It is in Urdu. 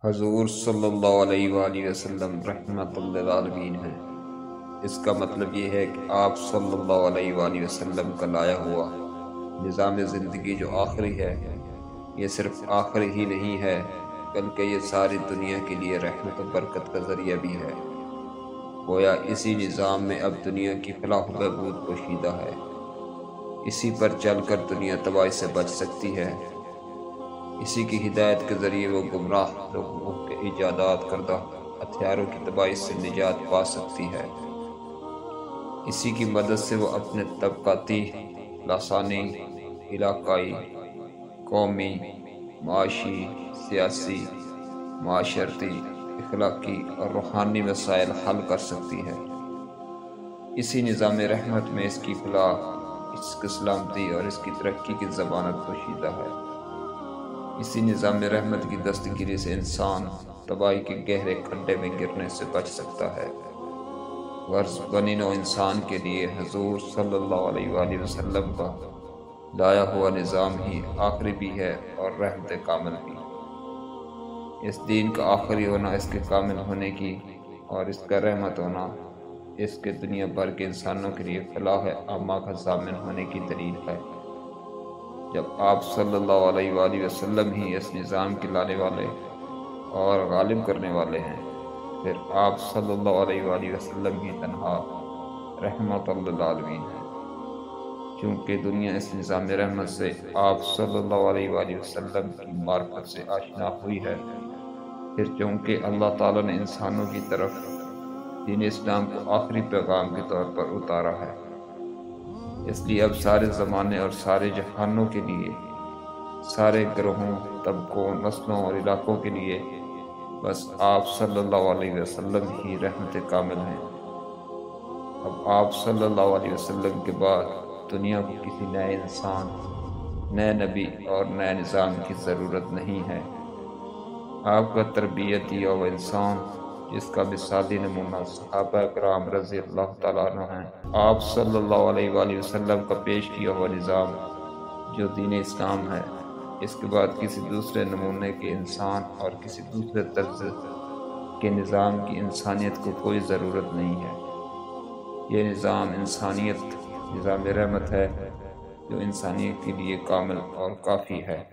حضور صلی اللہ علیہ وآلہ وسلم رحمت للعالمین ہیں۔ اس کا مطلب یہ ہے کہ آپ صلی اللہ علیہ وآلہ وسلم کا لایا ہوا نظام زندگی جو آخری ہے، یہ صرف آخری ہی نہیں ہے بلکہ یہ ساری دنیا کے لیے رحمت و برکت کا ذریعہ بھی ہے۔ گویا اسی نظام میں اب دنیا کی فلاح و بہبود پوشیدہ ہے۔ اسی پر چل کر دنیا تباہی سے بچ سکتی ہے۔ اسی کی ہدایت کے ذریعے وہ گمراہ لوگوں کے ایجادات کردہ ہتھیاروں کی تباہی سے نجات پا سکتی ہے۔ اسی کی مدد سے وہ اپنے طبقاتی، لسانی، علاقائی، قومی، معاشی، سیاسی، معاشرتی، اخلاقی اور روحانی مسائل حل کر سکتی ہے۔ اسی نظام رحمت میں اس کی فلاح، اس کی سلامتی اور اس کی ترقی کی ضمانت پوشیدہ ہے۔ اسی نظام رحمت کی دستگیری سے انسان تباہی کے گہرے کھڈے میں گرنے سے بچ سکتا ہے۔ غرض بنی نوع انسان کے لیے حضور صلی اللہ علیہ وآلہ وسلم کا لایا ہوا نظام ہی آخری بھی ہے اور رحمت کامل بھی۔ اس دین کا آخری ہونا اس کے کامل ہونے کی اور اس کا رحمت ہونا اس کے دنیا بھر کے انسانوں کے لیے فلاح عامہ کا ضامن ہونے کی دلیل ہے۔ جب آپ صلی اللہ علیہ وآلہ وسلم ہی اس نظام کے لانے والے اور غالب کرنے والے ہیں، پھر آپ صلی اللہ علیہ وآلہ وسلم ہی تنہا رحمت للعالمین ہیں۔ چونکہ دنیا اس نظام رحمت سے آپ صلی اللہ علیہ وآلہ وسلم کی معرفت سے آشنا ہوئی ہے، پھر چونکہ اللہ تعالیٰ نے انسانوں کی طرف دین اسلام کو آخری پیغام کے طور پر اتارا ہے، اس لیے اب سارے زمانے اور سارے جہانوں کے لیے، سارے گروہوں، طبقوں، نسلوں اور علاقوں کے لیے بس آپ صلی اللہ علیہ وسلم ہی رحمت کامل ہیں۔ اب آپ صلی اللہ علیہ وسلم کے بعد دنیا کو کسی نئے انسان، نئے نبی اور نئے نظام کی ضرورت نہیں ہے۔ آپ کا تربیت دیا ہوا انسان جس کا مثالی نمونہ صحابہ کرام رضی اللہ تعالیٰ عنہ ہیں، آپ صلی اللہ علیہ وآلہ وسلم کا پیش کیا ہوا نظام جو دین اسلام ہے، اس کے بعد کسی دوسرے نمونے کے انسان اور کسی دوسرے طرز کے نظام کی انسانیت کو کوئی ضرورت نہیں ہے۔ یہ نظام انسانیت، نظام رحمت ہے جو انسانیت کے لیے کامل اور کافی ہے۔